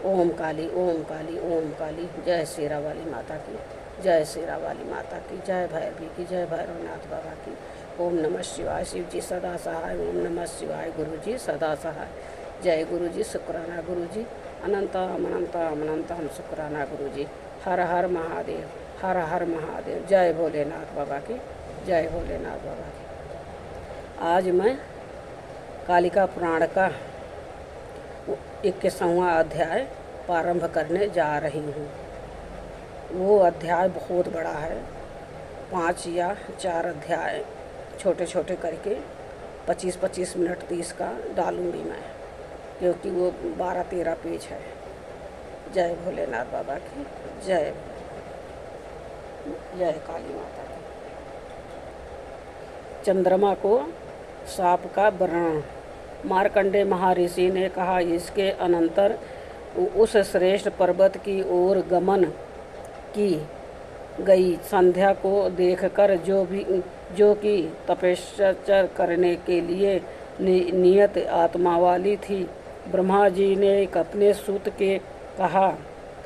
ओम काली ओम काली ओम काली। जय शेरा वाली माता की, जय शेरा वाली माता की, जय भैरवी की, जय भैरवनाथ बाबा की। ओम नमः शिवाय। शिव जी सदा सहाय। ओम नमः शिवाय। गुरु जी सदा सहाय। जय गुरु जी। शुक्राना गुरु जी। अनंतम अनंतम अनंतम शुक्राना गुरु जी। हर हर महादेव, हर हर महादेव। जय भोलेनाथ बाबा की, जय भोलेनाथ बाबा की। आज मैं कालिका पुराण का 21वां अध्याय प्रारंभ करने जा रही हूँ। वो अध्याय बहुत बड़ा है, 5 या 4 अध्याय छोटे छोटे करके 25-25 मिनट 30 का डालूंगी मैं, क्योंकि वो 12-13 पेज है। जय भोलेनाथ बाबा की, जय जय काली माता की। चंद्रमा को साप का वर्णन। मार्कंडे महर्षि ने कहा, इसके अनंतर उस श्रेष्ठ पर्वत की ओर गमन की गई। संध्या को देखकर जो कि तपस्या करने के लिए नियत आत्मा वाली थी, ब्रह्मा जी ने अपने सूत के कहा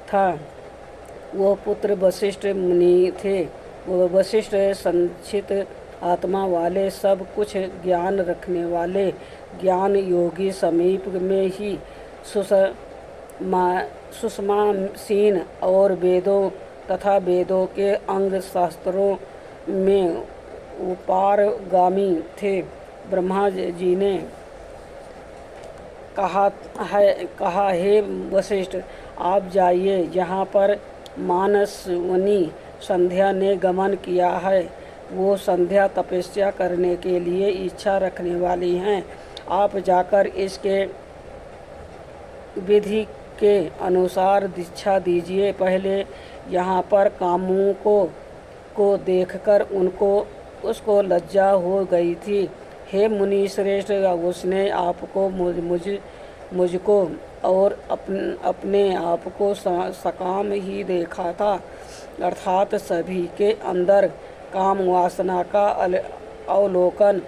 था। वो पुत्र वशिष्ठ मुनि थे। वो वशिष्ठ संचित आत्मा वाले, सब कुछ ज्ञान रखने वाले ज्ञान योगी, समीप में ही सुषमासीन और वेदों तथा वेदों के अंग शास्त्रों में उपारगामी थे। ब्रह्मा जी ने कहा हे वशिष्ठ, आप जाइए, यहाँ पर मानसवनी संध्या ने गमन किया है। वो संध्या तपस्या करने के लिए इच्छा रखने वाली हैं। आप जाकर इसके विधि के अनुसार दीक्षा दीजिए। पहले यहाँ पर कामुकों को देखकर उसको लज्जा हो गई थी। हे मुनि श्रेष्ठ, उसने आपको मुझको और अपने आप को सकाम ही देखा था, अर्थात सभी के अंदर काम वासना का अवलोकन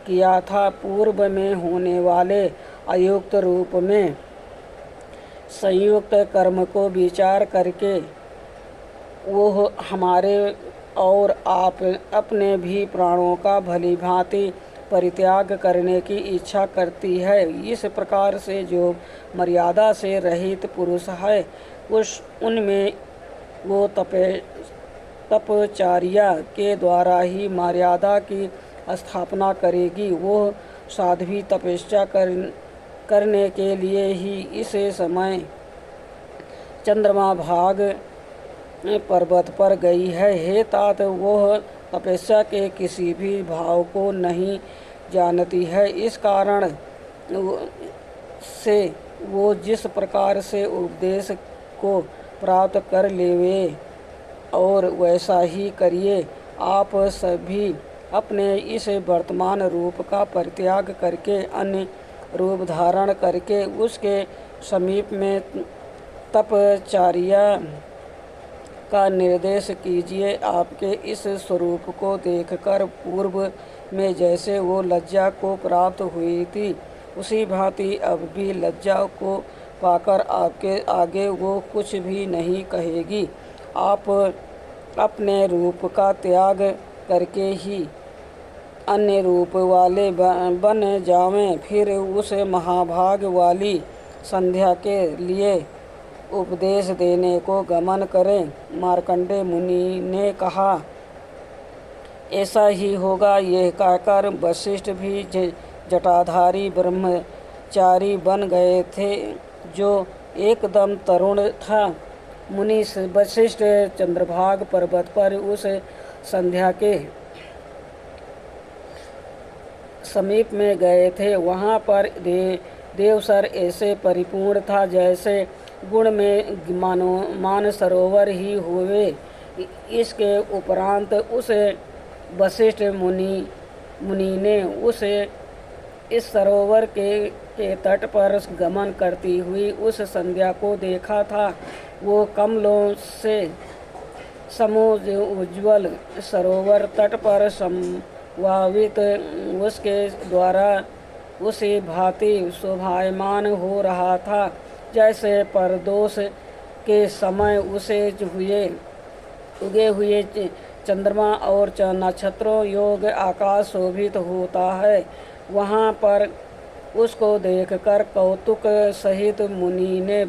किया था। पूर्व में होने वाले अयुक्त रूप में संयुक्त कर्म को विचार करके वो हमारे और आप अपने भी प्राणों का भली भांति परित्याग करने की इच्छा करती है। इस प्रकार से जो मर्यादा से रहित पुरुष है, उनमें वो तपचार्या के द्वारा ही मर्यादा की स्थापना करेगी। वो साध्वी तपस्या करने के लिए ही इस समय चंद्रमा भाग पर्वत पर गई है। हे तात, वह तपस्या के किसी भी भाव को नहीं जानती है। इस कारण से वो जिस प्रकार से उपदेश को प्राप्त कर लेवे और वैसा ही करिए। आप सभी अपने इस वर्तमान रूप का परित्याग करके अन्य रूप धारण करके उसके समीप में तपचार्या का निर्देश कीजिए। आपके इस स्वरूप को देखकर पूर्व में जैसे वो लज्जा को प्राप्त हुई थी, उसी भांति अब भी लज्जा को पाकर आपके आगे वो कुछ भी नहीं कहेगी। आप अपने रूप का त्याग करके ही अन्य रूप वाले बन जावें। फिर उस महाभाग वाली संध्या के लिए उपदेश देने को गमन करें। मार्कंडे मुनि ने कहा, ऐसा ही होगा। यह कहकर वशिष्ठ भी जटाधारी ब्रह्मचारी बन गए थे, जो एकदम तरुण था। मुनि वशिष्ठ चंद्रभाग पर्वत पर उस संध्या के समीप में गए थे। वहाँ पर देवसर ऐसे परिपूर्ण था जैसे गुण में मानसरोवर ही हुए। इसके उपरांत उस वशिष्ठ मुनि ने इस सरोवर के तट पर गमन करती हुई उस संध्या को देखा था। वो कमलों से समोज्ज्वल उज्ज्वल सरोवर तट पर संभावित उसके द्वारा उसी भांति शोभायमान हो रहा था। जैसे परदोष के समय उगे हुए चंद्रमा और नक्षत्रों योग आकाश शोभित होता है, वहाँ पर उसको देखकर कौतुक सहित मुनि ने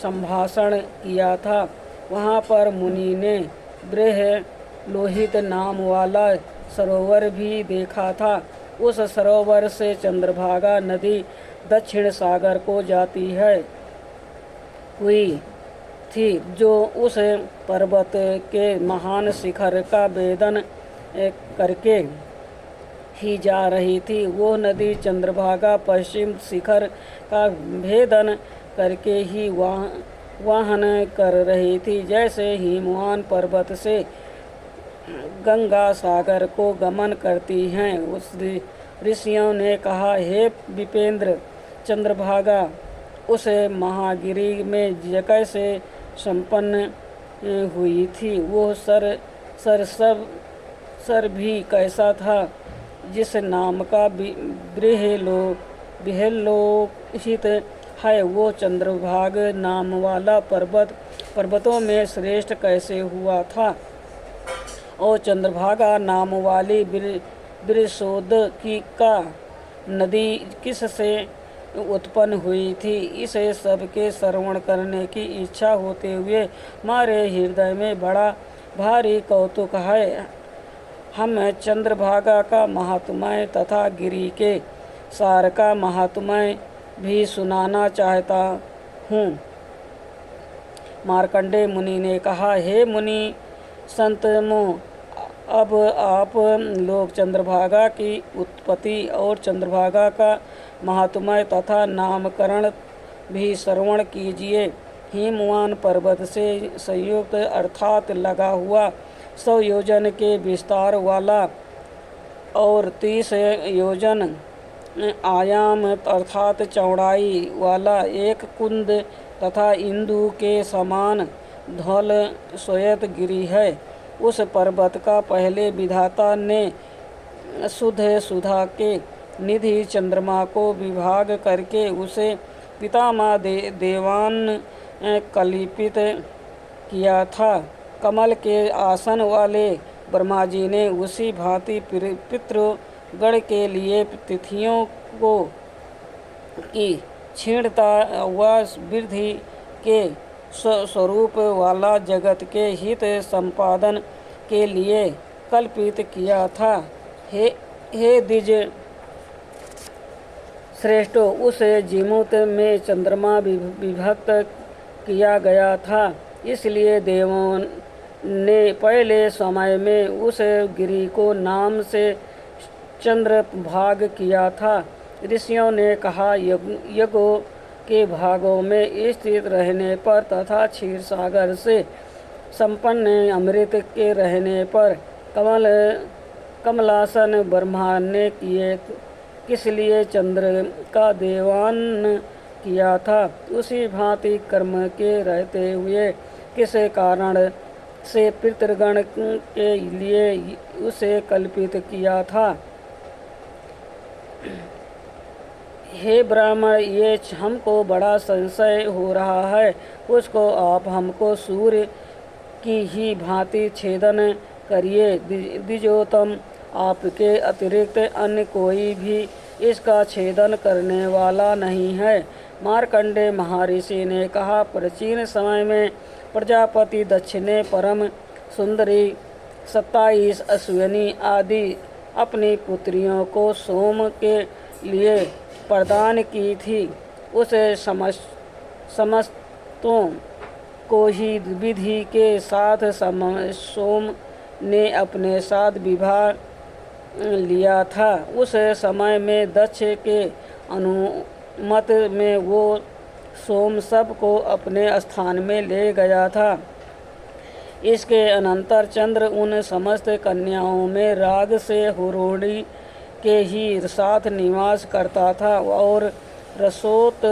संभाषण किया था। वहाँ पर मुनि ने बृहलोहित नाम वाला सरोवर भी देखा था। उस सरोवर से चंद्रभागा नदी दक्षिण सागर को जाती हुई थी, जो उस पर्वत के महान शिखर का भेदन करके ही जा रही थी। वो नदी चंद्रभागा पश्चिम शिखर का भेदन करके ही वाहन कर रही थी। जैसे हिमवान पर्वत से गंगा सागर को गमन करती हैं। उस ऋषियों ने कहा, हे विपेंद्र, चंद्रभागा उस महागिरी में कैसे संपन्न हुई थी? वो सर भी कैसा था? जिस नाम का बृहलोहित है, वो चंद्रभाग नाम वाला पर्वतों में श्रेष्ठ कैसे हुआ था? और चंद्रभागा नाम वाली वृषोदकी नदी किससे उत्पन्न हुई थी? इसे सबके श्रवण करने की इच्छा होते हुए हमारे हृदय में बड़ा भारी कौतुक है। हम चंद्रभागा का महात्म्य तथा गिरि के सार का महात्म्य भी सुनाना चाहता हूँ। मार्कंडेय मुनि ने कहा, हे मुनि संतमो, अब आप लोग चंद्रभागा की उत्पत्ति और चंद्रभागा का महात्म्य तथा नामकरण भी श्रवण कीजिए। हिमवान पर्वत से संयुक्त अर्थात लगा हुआ 100 योजन के विस्तार वाला और 30 योजन आयाम अर्थात चौड़ाई वाला एक कुंद तथा इंदु के समान धौल श्वेत गिरि है। उस पर्वत का पहले विधाता ने शुद्ध सुधा के निधि चंद्रमा को विभाग करके उसे पितामह देवान कल्पित किया था। कमल के आसन वाले ब्रह्मा जी ने उसी भांति पितृगण के लिए तिथियों को की क्षीणता व वृद्धि के स्वरूप वाला जगत के हित संपादन के लिए कल्पित किया था। हे द्विज श्रेष्ठो, उस जीमूत में चंद्रमा विभक्त किया गया था, इसलिए देवों ने पहले समय में उस गिरि को नाम से चंद्रभाग किया था। ऋषियों ने कहा, यज्ञों के भागों में स्थित रहने पर तथा क्षीर सागर से संपन्न अमृत के रहने पर कमलासन ब्रह्मा ने किए, किस लिए चंद्र का देवान किया था? उसी भांति कर्म के रहते हुए किस कारण से पितृगण के लिए उसे कल्पित किया था? हे ब्राह्मण, ये हमको बड़ा संशय हो रहा है। उसको आप हमको सूर्य की ही भांति छेदन करिए। द्विजोतम, आपके अतिरिक्त अन्य कोई भी इसका छेदन करने वाला नहीं है। मार्कंडेय महर्षि ने कहा, प्राचीन समय में प्रजापति दक्ष ने परम सुंदरी 27 अश्विनी आदि अपनी पुत्रियों को सोम के लिए प्रदान की थी। उस समस्तों को ही विधि के साथ सोम ने अपने साथ विवाह लिया था। उस समय में दक्ष के अनुमत में वो सोम सबको अपने स्थान में ले गया था। इसके अनंतर चंद्र उन समस्त कन्याओं में राग से हुरोड़ी के ही साथ निवास करता था और रसोत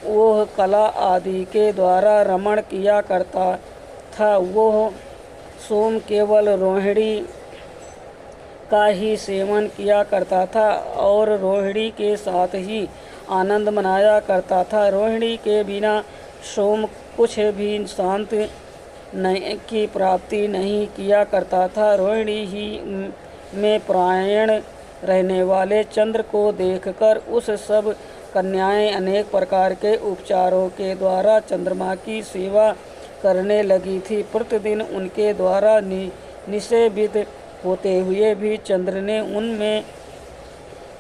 वह कला आदि के द्वारा रमण किया करता था। वह सोम केवल रोहिणी का ही सेवन किया करता था और रोहिणी के साथ ही आनंद मनाया करता था। रोहिणी के बिना सोम कुछ भी शांत नहीं की प्राप्ति नहीं किया करता था। रोहिणी ही में प्रायण रहने वाले चंद्र को देखकर उस सब कन्याएं अनेक प्रकार के उपचारों के द्वारा चंद्रमा की सेवा करने लगी थी। प्रतिदिन उनके द्वारा निषेवित होते हुए भी चंद्र ने उनमें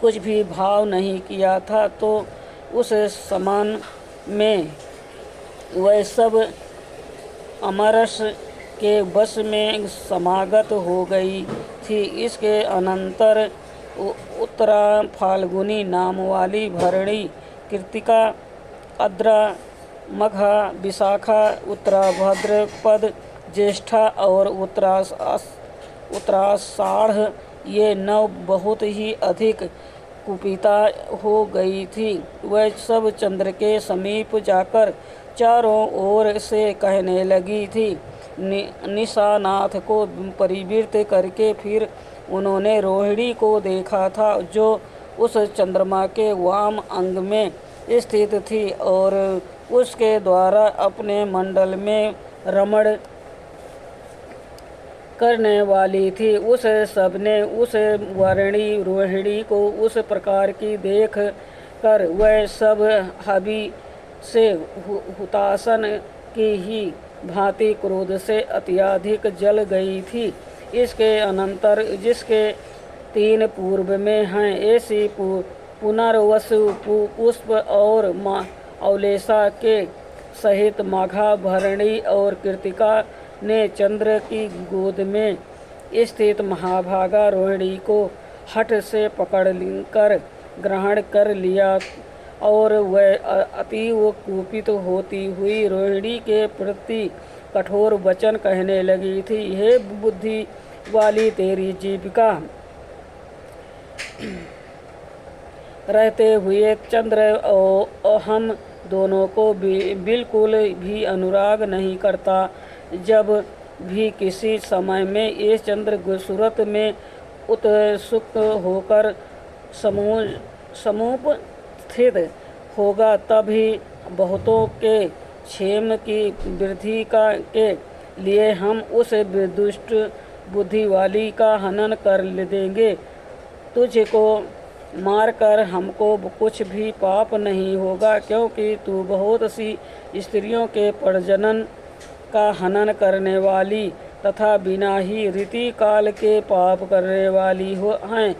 कुछ भी भाव नहीं किया था, तो उस समान में वह सब अमरस के वश में समागत हो गई थी। इसके अनंतर उत्तरा फाल्गुनी नाम वाली भरणी, कृतिका, आद्रा, मघा, विशाखा, उत्तरा भाद्रपद, ज्येष्ठा और उत्तराषाढ़ ये 9 बहुत ही अधिक कुपिता हो गई थी। वह सब चंद्र के समीप जाकर चारों ओर से कहने लगी थी। निशानाथ को परिवृत करके फिर उन्होंने रोहिणी को देखा था, जो उस चंद्रमा के वाम अंग में स्थित थी और उसके द्वारा अपने मंडल में रमण करने वाली थी। उस सबने उस वर्णी रोहिणी को उस प्रकार की देख कर वह सब हवि से हुतासन की ही भांति क्रोध से अत्यधिक जल गई थी। इसके अनंतर जिसके 3 पूर्व में हैं, ऐसी पुनर्वसु, पुष्प और औलेसा के सहित माघा, भरणी और कृतिका ने चंद्र की गोद में स्थित महाभागा रोहिणी को हठ से पकड़कर ग्रहण कर लिया और वह अतीव कुपित होती हुई रोहिणी के प्रति कठोर वचन कहने लगी थी। हे बुद्धि वाली, तेरी जीविका रहते हुए चंद्र और हम दोनों को बिल्कुल भी अनुराग नहीं करता। जब भी किसी समय में ये चंद्र सूरत में उत्सुक होकर समीप स्थित होगा, तभी बहुतों के क्षेम की वृद्धि के लिए हम उस दुष्ट बुद्धि वाली का हनन कर देंगे। तुझको मारकर हमको कुछ भी पाप नहीं होगा, क्योंकि तू बहुत सी स्त्रियों के प्रजनन का हनन करने वाली तथा बिना ही रीति काल के पाप करने वाली हैं।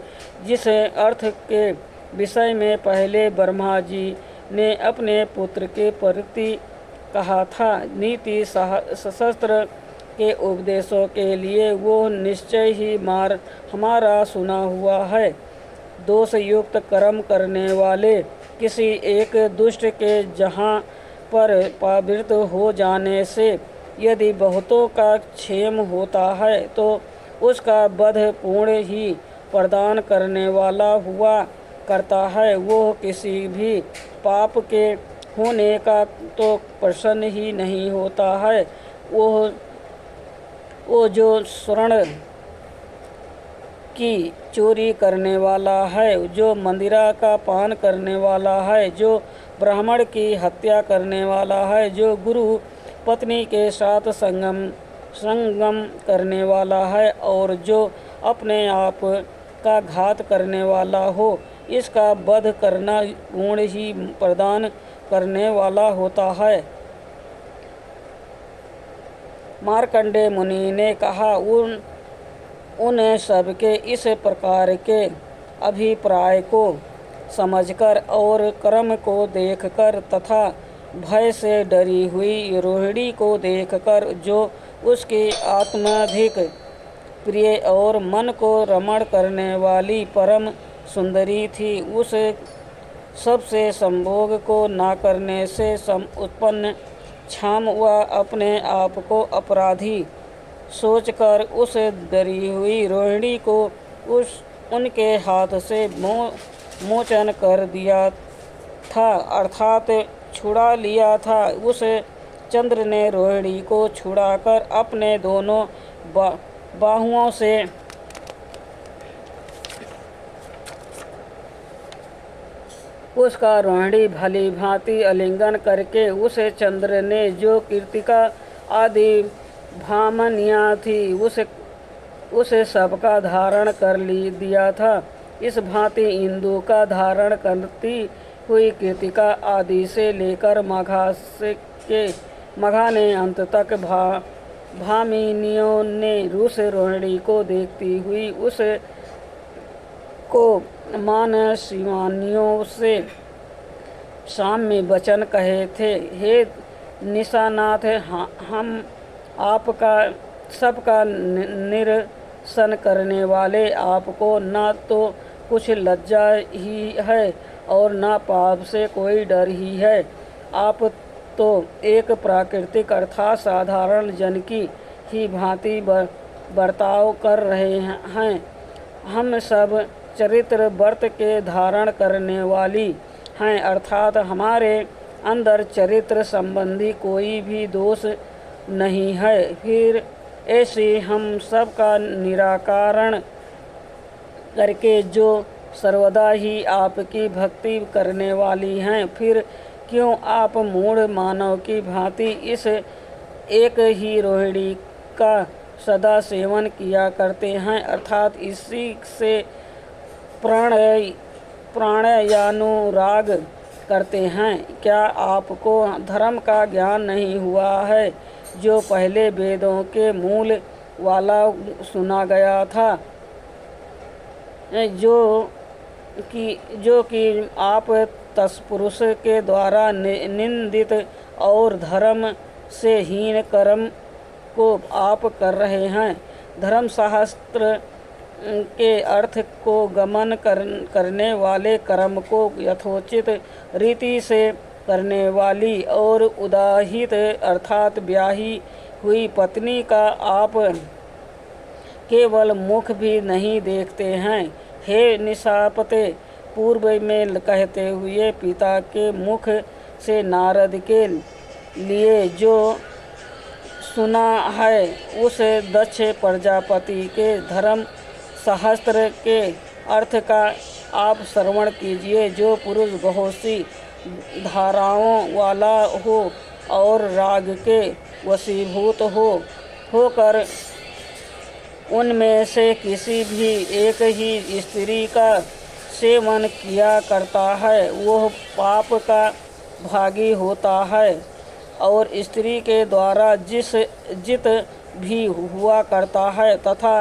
जिस अर्थ के विषय में पहले ब्रह्मा जी ने अपने पुत्र के प्रति कहा था, नीति शास्त्र के उपदेशों के लिए वो निश्चय ही हमारा सुना हुआ है। दोष युक्त कर्म करने वाले किसी एक दुष्ट के जहाँ पर पावित हो जाने से यदि बहुतों का क्षेम होता है, तो उसका वध पूर्ण ही प्रदान करने वाला हुआ करता है। वो किसी भी पाप के होने का तो प्रसन्न ही नहीं होता है। वो जो स्वर्ण की चोरी करने वाला है, जो मंदिरा का पान करने वाला है, जो ब्राह्मण की हत्या करने वाला है, जो गुरु पत्नी के साथ संगम करने वाला है और जो अपने आप का घात करने वाला हो, इसका वध करना पूर्ण ही प्रदान करने वाला होता है। मार्कंडेय मुनि ने कहा, उन सबके इस प्रकार के अभिप्राय को समझकर और कर्म को देखकर तथा भय से डरी हुई रोहिणी को देखकर, जो उसकी आत्माधिक प्रिय और मन को रमण करने वाली परम सुंदरी थी, उस सबसे संभोग को न करने से उत्पन्न क्षाम व अपने आप को अपराधी सोचकर उस डरी हुई रोहिणी को उनके हाथ से मोचन कर दिया था, अर्थात छुड़ा लिया था। उस चंद्र ने रोहिणी को छुड़ाकर अपने दोनों बाहुओं से उसका रोहिणी भली भांति आलिंगन करके उसे चंद्र ने जो कृतिका आदि भामनियाँ थी उसे सबका धारण कर दिया था। इस भांति इंदु का धारण करती हुई कृतिका आदि से लेकर मघा ने अंत तक भामिनियों ने उस रोहिणी को देखती हुई उस को मानसिवानियों से साम्य वचन कहे थे। हे निशानाथ, हम आपका सबका निरसन करने वाले आपको न तो कुछ लज्जा ही है और न पाप से कोई डर ही है। आप तो एक प्राकृतिक अर्थात साधारण जन की ही भांति बर्ताव कर रहे हैं। हम सब चरित्र व्रत के धारण करने वाली हैं, अर्थात हमारे अंदर चरित्र संबंधी कोई भी दोष नहीं है। फिर ऐसे हम सब का निराकरण करके जो सर्वदा ही आपकी भक्ति करने वाली हैं, फिर क्यों आप मूढ़ मानव की भांति इस एक ही रोहिणी का सदा सेवन किया करते हैं, अर्थात इसी से प्राणानुराग करते हैं। क्या आपको धर्म का ज्ञान नहीं हुआ है, जो पहले वेदों के मूल वाला सुना गया था, जो कि आप तत्पुरुष के द्वारा निंदित और धर्म से हीन कर्म को आप कर रहे हैं। धर्म शास्त्र के अर्थ को गमन करने वाले, कर्म को यथोचित रीति से करने वाली और उदाहित अर्थात ब्याही हुई पत्नी का आप केवल मुख भी नहीं देखते हैं। हे निशापते, पूर्व में कहते हुए पिता के मुख से नारद के लिए जो सुना है, उस दक्ष प्रजापति के धर्म शास्त्र के अर्थ का आप श्रवण कीजिए। जो पुरुष बहुत सी धाराओं वाला हो और राग के वशीभूत होकर उनमें से किसी भी एक ही स्त्री का सेवन किया करता है, वह पाप का भागी होता है। और स्त्री के द्वारा जित भी हुआ करता है तथा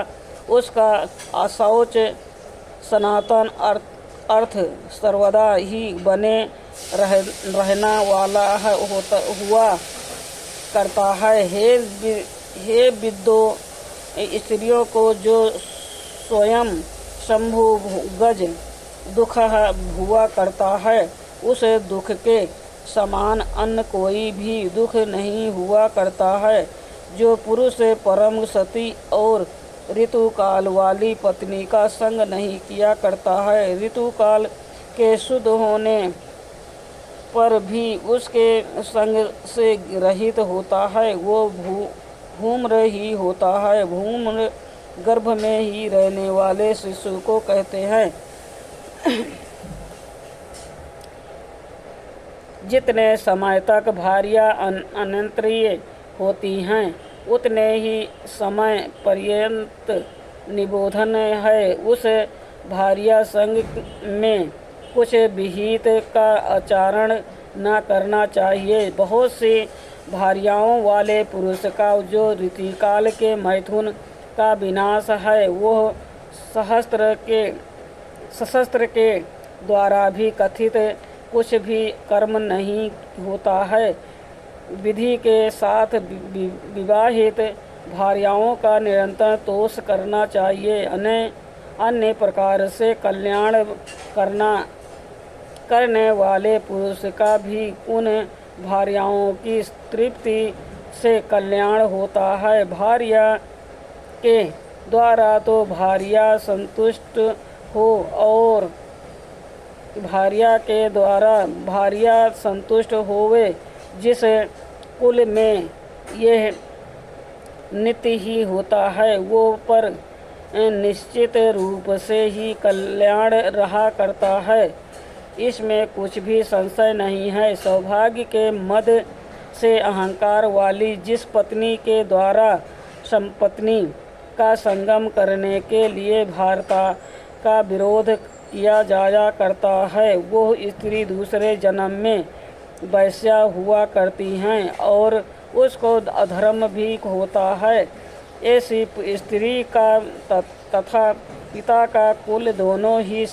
उसका अशौच सनातन अर्थ सर्वदा ही बने रहना वाला हुआ करता है। हे विद्यो, स्त्रियों को जो स्वयं शंभु गज दुख हुआ करता है, उस दुख के समान अन्य कोई भी दुख नहीं हुआ करता है। जो पुरुष परम सती और ऋतुकाल वाली पत्नी का संग नहीं किया करता है, ऋतुकाल के शुद्ध होने पर भी उसके संग से रहित होता है, वो धूम्र ही होता है। धूम्र गर्भ में ही रहने वाले शिशु को कहते हैं। जितने समय तक भार्या अनिंद्रिय होती हैं, उतने ही समय पर्यंत निबोधन है। उस भार्या संग में कुछ विहित का आचरण न करना चाहिए। बहुत सी भार्याओं वाले पुरुष का जो ऋतुकाल के मैथुन का विनाश है, वह सशस्त्र के द्वारा भी कथित कुछ भी कर्म नहीं होता है। विधि के साथ विवाहित भार्याओं का निरंतर तोष करना चाहिए। अन्य प्रकार से कल्याण करने वाले पुरुष का भी उन भार्याओं की तृप्ति से कल्याण होता है। भार्या के द्वारा तो भार्या संतुष्ट हो और भार्या के द्वारा भार्या संतुष्ट होवे, जिस कुल में यह नित्य ही होता है, वो पर निश्चित रूप से ही कल्याण रहा करता है। इसमें कुछ भी संशय नहीं है। सौभाग्य के मद से अहंकार वाली जिस पत्नी के द्वारा संपत्नि का संगम करने के लिए भारता का विरोध किया जाया करता है, वो स्त्री दूसरे जन्म में वैश्या हुआ करती हैं और उसको अधर्म भी होता है। ऐसी स्त्री का तथा पिता का कुल दोनों ही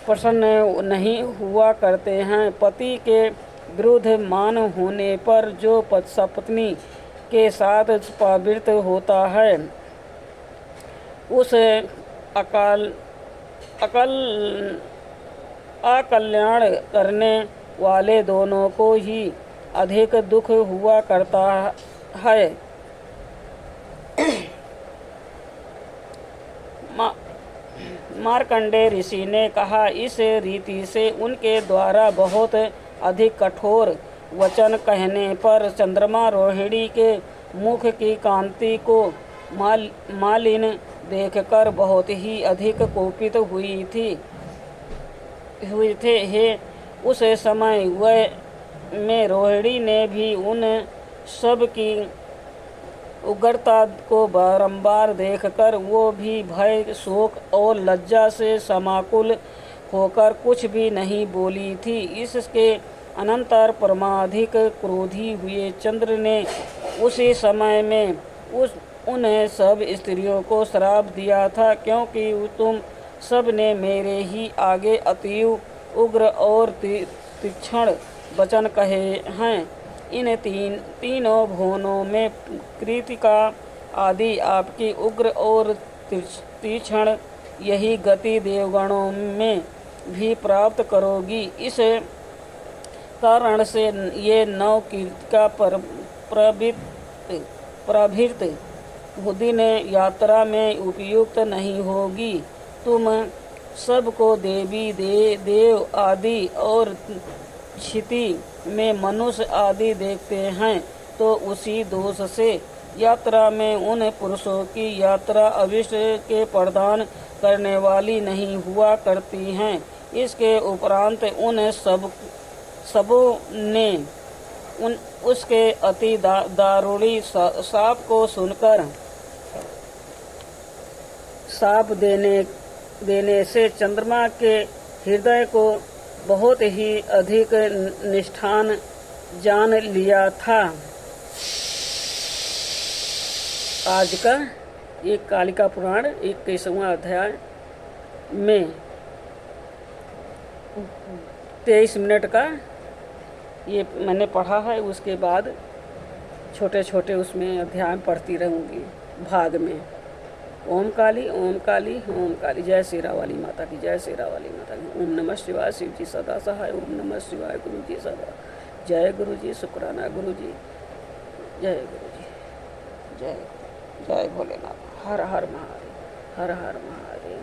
प्रसन्न नहीं हुआ करते हैं। पति के विरुद्ध मान होने पर जो सपत्नी के साथ प्रवृत्त होता है, उस अकल्याण करने वाले दोनों को ही अधिक दुख हुआ करता है। मार्कंडेय ऋषि ने कहा, इस रीति से उनके द्वारा बहुत अधिक कठोर वचन कहने पर चंद्रमा रोहिणी के मुख की कांति को मालिन देखकर बहुत ही अधिक कोपित हुई थे। हे उस समय वह में रोहिणी ने भी उन सब की उग्रता को बारंबार देखकर वो भी भय, शोक और लज्जा से समाकुल होकर कुछ भी नहीं बोली थी। इसके अनंतर परमाधिक क्रोधी हुए चंद्र ने उसी समय में उन सब स्त्रियों को श्राप दिया था, क्योंकि तुम सब ने मेरे ही आगे अतीव उग्र और तीक्ष्ण वचन कहे हैं। इन तीनों भुवनों में कृतिका आदि आपकी उग्र और तीक्ष्ण यही गति देवगणों में भी प्राप्त करोगी। इस कारण से ये नौ कृतिका प्रभृत दिन यात्रा में उपयुक्त नहीं होगी। तुम सबको देवी देव आदि और क्षिति में मनुष्य आदि देखते हैं, तो उसी दोष से यात्रा में उन पुरुषों की यात्रा अविष्ट के प्रदान करने वाली नहीं हुआ करती हैं। इसके उपरांत उन सबों ने उसके अति दारुणी शाप को सुनकर शाप देने से चंद्रमा के हृदय को बहुत ही अधिक निष्ठान जान लिया था। आज का एक कालिका पुराण 21वां अध्याय में 23 मिनट का ये मैंने पढ़ा है। उसके बाद छोटे छोटे उसमें अध्याय पढ़ती रहूँगी भाग में। ओम काली ओम काली ओम काली। जय शेरा वाली माता की, जय शेरा वाली माता की। ओम नमः शिवाय, शिव जी सदा सहाय। ओम नमः शिवाय, गुरु जी सदा। जय गुरु जी, शुक्राना गुरु जी। जय गुरु जी, जय भोलेनाथ। हर हर महादेव, हर हर महादेव।